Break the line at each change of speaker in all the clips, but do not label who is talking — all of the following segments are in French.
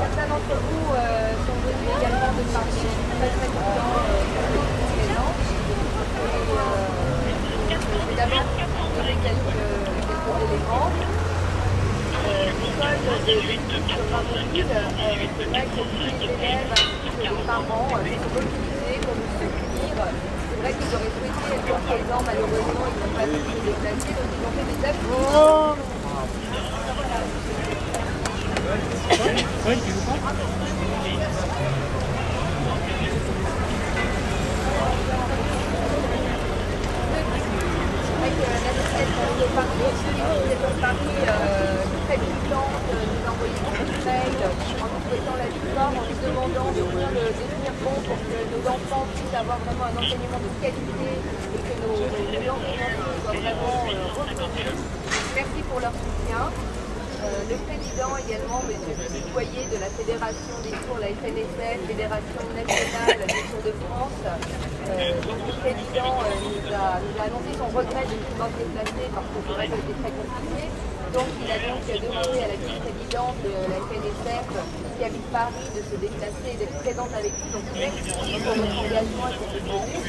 Certains d'entre vous sont venus également de Paris, je suis très très content présent. Je vais d'abord vous donner quelques éléments. L'école de Ramonville, c'est vrai que tous les élèves ainsi que les parents sont mobilisés pour nous soutenir. C'est vrai qu'ils auraient souhaité être présents, malheureusement ils n'ont pas pu se déplacer, donc ils ont fait des appuis. Très contente de nous envoyer beaucoup de mails en nous souhaitant la victoire, en nous demandant de tenir bon pour que nos enfants puissent avoir vraiment un enseignement de qualité et que nos enseignants soient vraiment reconnus. Merci pour leur soutien. Le président également, M. Boyer de la Fédération des Tours, la FNSF, Fédération nationale des Tours de France. Donc le président nous a annoncé son regret de ne pouvoir se déplacer parce que c'est vrai que c'était très compliqué. Donc il a donc demandé à la vice-présidente de la FNSF qui habite Paris de se déplacer et d'être présente avec nous. Donc merci pour votre engagement et pour votre venue.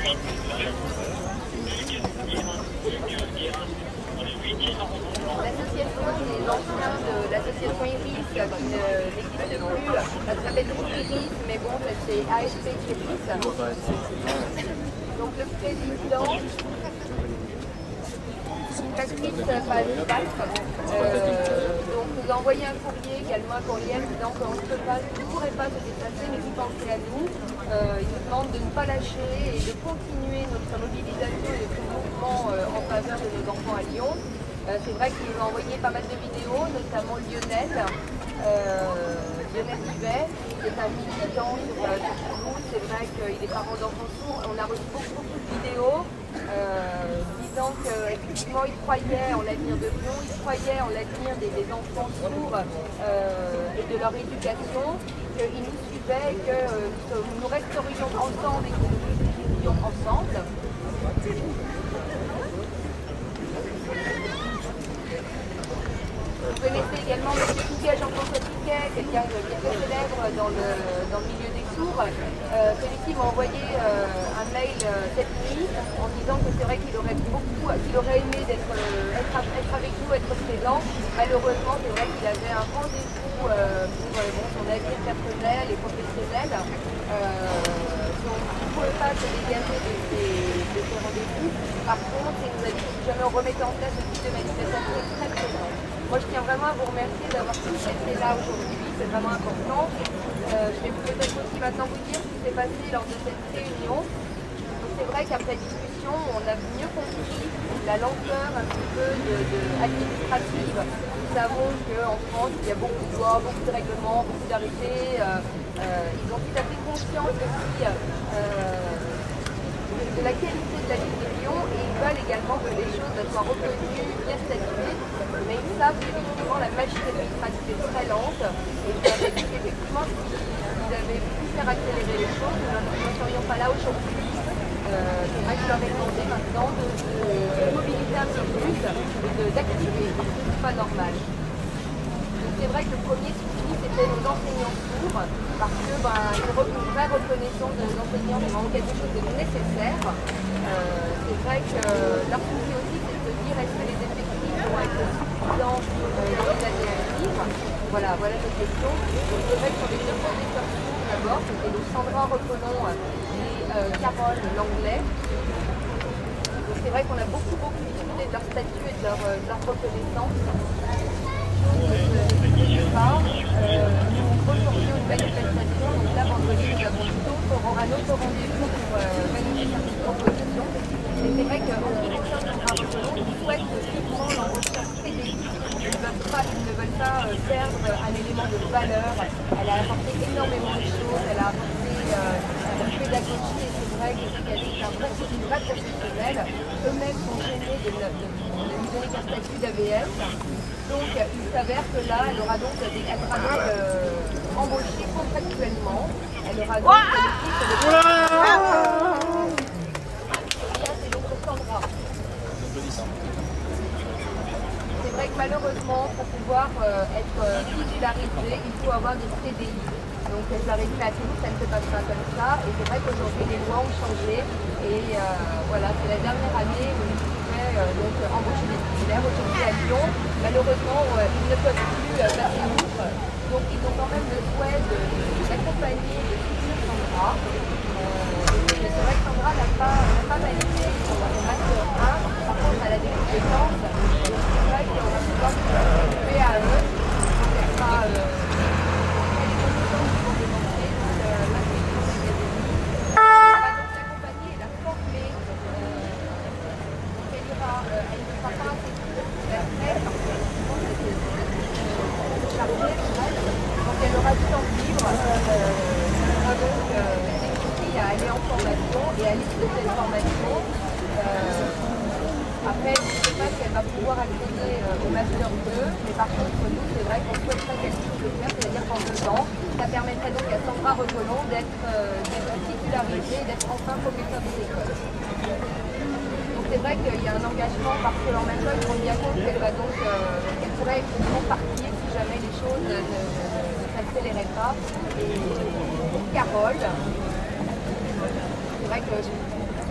L'association des anciens de l'association Iris qui n'existe plus, ça s'appelle Iris, mais bon, c'est ASP Iris. Donc le président Patrice Palme-Palme nous a envoyé un courrier, également un courriel disant qu'on ne pourrait pas se déplacer, mais vous pensez à nous. Il nous demande de ne pas lâcher et de continuer notre mobilisation et notre mouvement en faveur de nos enfants à Lyon. C'est vrai qu'il nous a envoyé pas mal de vidéos, notamment Lionel Duvet, qui est un militant sur Toulouse. C'est vrai qu'il est parent d'enfants sourds. On a reçu beaucoup de vidéos disant qu'effectivement il croyait en l'avenir de Lyon, il croyait en l'avenir des enfants sourds et de leur éducation, qu'il nous suivait et que nous resterions ensemble et que nous vivions ensemble. Vous connaissez également M. Piquet, Jean-François Piquet, quelqu'un qui est très célèbre dans le milieu des sourds. Celui-ci m'a envoyé un mail cette nuit en disant que c'est vrai qu'il aurait aimé être avec nous, être présent. Malheureusement, c'est vrai qu'il avait un rendez-vous pour son avenir personnel et professionnel. Donc, il ne pouvait pas se dégager de ces rendez-vous. Par contre, il nous a dit que si jamais on remettait en place ce type de manifestation, il serait très présent. Moi, je tiens vraiment à vous remercier d'avoir tous été là aujourd'hui, c'est vraiment important. Je vais peut-être aussi maintenant vous dire ce qui s'est passé lors de cette réunion. C'est vrai qu'après discussion, on a mieux compris la lenteur un petit peu administrative. Nous savons qu'en France, il y a beaucoup de lois, beaucoup de règlements, beaucoup d'arrêtés. Ils ont tout à fait conscience aussi de la qualité de la ville de Lyon et ils veulent également que les choses soient reconnues, bien statuées. Mais ils savent qu'effectivement la machine administrative est très lente et ils avaient dit qu'effectivement si ils avaient pu faire accélérer les choses, nous ne serions pas là aujourd'hui. C'est vrai que je leur ai demandé maintenant de mobiliser un peu plus et d'activer, c'est pas normal. C'est vrai que le premier souci, c'était nos enseignants sourds, parce que une vraie reconnaissance de nos enseignants, c'est vraiment quelque chose de nécessaire. C'est vrai que leur souci aussi, c'est de se dire est-ce que les effectifs vont être suffisants dans les années à venir. Voilà cette question. Donc c'est vrai que sur les deux professeurs sourds d'abord, c'était donc Sandra Recolon et Carole Langlais. Donc c'est vrai qu'on a beaucoup discuté de leur statut et de leur reconnaissance. Aujourd'hui, une manifestation, donc là vendredi, nous avons un autre rendez-vous pour manifester cette proposition. Et c'est vrai qu'en ce qui concerne Sandra Recolon, il souhaite vivement l'embaucher en CDI. vrais professionnels. Eux-mêmes sont gênés de lui donner qu'un statut d'AVS. Donc il s'avère que là, elle sera donc embauchée contractuellement. Elle aura donc c'est donc Sandra. C'est vrai que malheureusement, pour pouvoir être titularisé, il faut avoir des CDI. Donc je leur ai dit, mais à Toulouse, ça ne se passe pas comme ça. Et c'est vrai qu'aujourd'hui, les lois ont changé. Et voilà, c'est la dernière année où ils pouvaient donc embaucher des titulaires. Aujourd'hui à Lyon, malheureusement, ils ne peuvent plus passer outre. Donc ils ont quand même le souhait d'accompagner de soutenir Sandra. Mais c'est vrai que Sandra n'a pas validé son master 1. Par contre, elle a des compétences. C'est vrai qu'on va pouvoir s'occuper à eux. Donc elle sera... Donc elle aura du temps libre, donc à aller en formation et à l'issue de cette formation, après je ne sais pas si elle va pouvoir accéder au Master 2, mais par contre nous c'est vrai qu'on souhaiterait qu'elle puisse le faire, c'est-à-dire qu'en 2 ans, ça permettrait donc à Sandra Recolon d'être titularisée et d'être enfin professeur des écoles. C'est vrai qu'il y a un engagement parce qu'en même temps, ils se rendent bien compte qu'elle va donc, qu'elle pourrait effectivement partir si jamais les choses ne s'accéléraient pas. Et pour Carole, c'est vrai que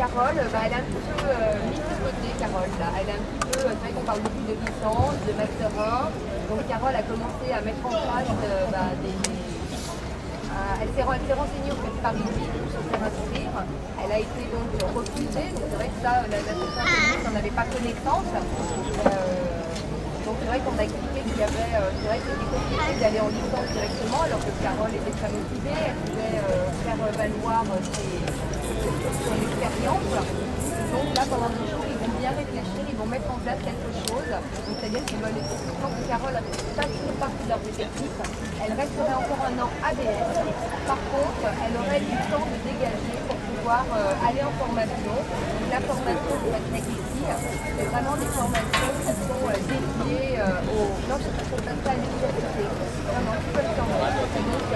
Carole, elle a un petit peu mis de côté, Carole. Là. Elle a un petit peu, c'est vrai qu'on parle beaucoup de licence, de Master 1. Donc Carole a commencé à mettre en place elle s'est renseignée auprès de Paris pour se faire inscrire. Elle a été donc refusée, donc c'est vrai que ça, l'association féministe n'en avait pas connaissance. Donc c'est vrai qu'on a expliqué qu'il y avait, c'est vrai que c'était compliqué d'aller en licence directement, alors que Carole était très motivée, elle pouvait faire valoir son expérience. Donc là, pendant 10 jours, ils vont bien réfléchir, ils vont mettre en place quelque chose. Donc c'est-à-dire qu'ils veulent effectivement que Carole ne fasse toujours partie de leurs effectifs. Elle resterait encore un an ABS. Par contre, elle aurait du temps de dégager pour pouvoir aller en formation. La formation de la ici, c'est vraiment des formations qui sont dédiées aux... Non, je ne sais pas à l'université. Vraiment, tout le temps. C'est donc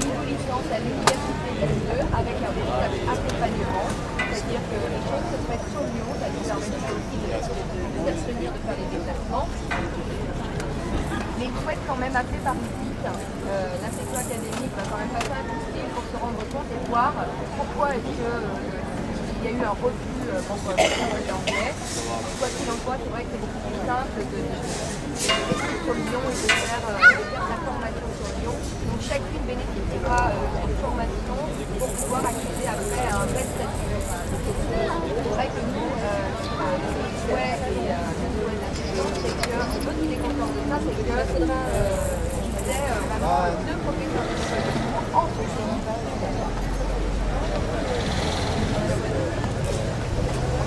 niveau licence à l'université de avec un véritable accompagnement. C'est-à-dire que les choses se prêtent sur Lyon, ça nous permettrait aussi de s'abstenir de faire les déplacements. Mais il faut être quand même appelé par ici. L'Institut académique va quand même passer un coup de fil pour se rendre compte et voir pourquoi est-ce qu'il y a eu un refus pour l'anglais. Quoi qu'il en soit, c'est vrai que c'est beaucoup plus simple de rester sur Lyon et de faire la formation sur Lyon. Donc chacune bénéficiera d'une formation pour pouvoir accéder après à un vrai statut. C'est vrai que nous, le souhait et le souhait de la chose, c'est que l'autre qui est content de ça, c'est que vraiment 2 professeurs en CDI.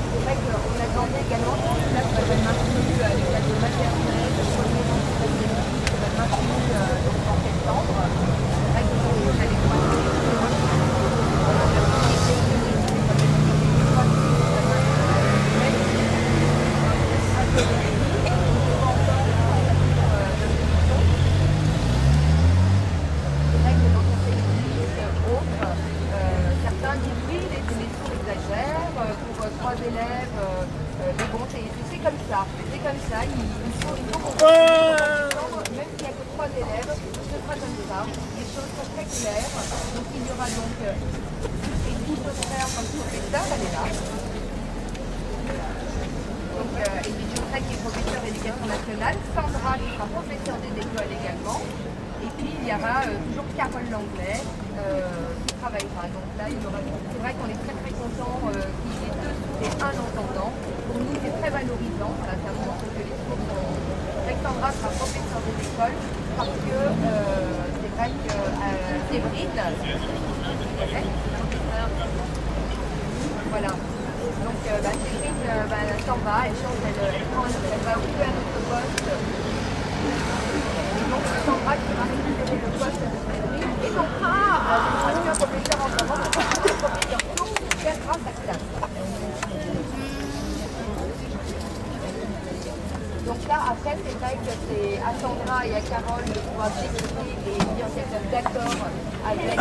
C'est vrai qu'on attendait également que là, ça va être maintenu à l'école de maternelle, le premier an de l'académie, ça va être maintenu en septembre. C'est vrai qu'aujourd'hui, on a les points de élèves, mais bon, c'est comme ça, il faut comprendre, même s'il n'y a que 3 élèves, ce sera comme ça, les choses sont très claires, donc il y aura donc une bibliothécaire comme professeur, elle est là, donc Elie qui est professeur d'éducation nationale, Sandra qui sera professeur des écoles également, et puis il y aura toujours Carole Langlais qui travaillera. Donc là, c'est vrai qu'on est très très content qu'il y ait 2 et un entendant. Pour nous, c'est très valorisant. Ça montre que les cours sont... Sandra sera professeur des écoles parce que c'est vrai que Séverine, voilà. Donc Séverine s'en va, elle change, elle va occuper un autre poste. Et donc Sandra qui va récupérer le poste de Séverine et donc un professeur en ce moment, le professeur Claude perdra sa classe. ça. Après, c'est vrai que c'est à Sandra et à Carole de pouvoir décider et dire si elles sont d'accord avec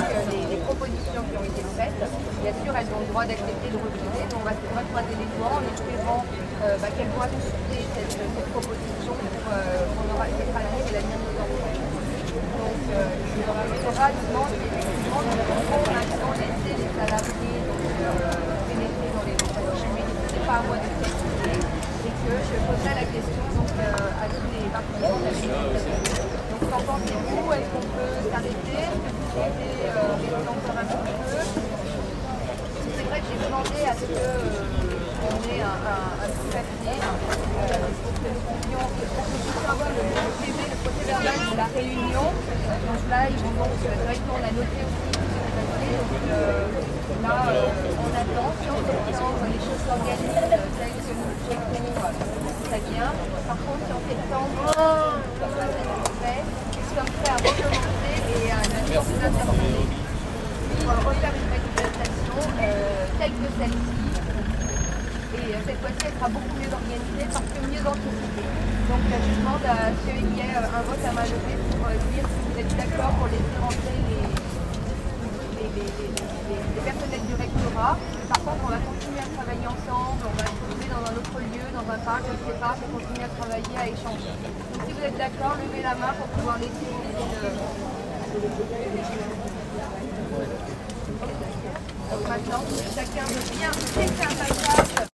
les propositions qui ont été faites. Bien sûr, elles ont le droit d'accepter, de refuser, mais on va croiser les doigts en espérant qu'elles vont accepter cette proposition pour notre avenir et l'avenir de nos enfants. Donc, il faudra effectivement maintenant laisser les salariés pénétrer dans les locations, mais ce n'est pas à moi de décider, et que je poserai la question à tous les participants de la manifestation. Donc, qu'en pensez-vous? Est-ce qu'on peut s'arrêter? Est-ce que vous souhaitez rester encore un petit peu? C'est vrai que j'ai demandé à ce qu'on ait un petit papier pour que nous puissions avoir le PV, le procès verbal de la réunion. Donc là, ils vont donc, c'est vrai qu'on a noté aussi ce qui s'est passé. Donc là, on attend. Si en septembre, les choses s'organisent telles que nous le souhaitons, très bien. Par contre, si en septembre, comme ça s'est fait, nous sommes prêts à recommencer et à nous intervenir pour refaire une manifestation telle que celle-ci. Et cette fois-ci, elle sera beaucoup mieux organisée parce que mieux anticipée. Donc je demande à ce qu'il y ait un vote à main levée pour dire si vous êtes d'accord pour laisser rentrer les personnels du rectorat. Par contre, on va continuer à travailler ensemble, on va se retrouver dans un autre lieu, dans un parc, je ne sais pas, pour continuer à travailler, à échanger. Donc si vous êtes d'accord, levez la main pour pouvoir laisser Donc maintenant, chacun veut bien laisser un passage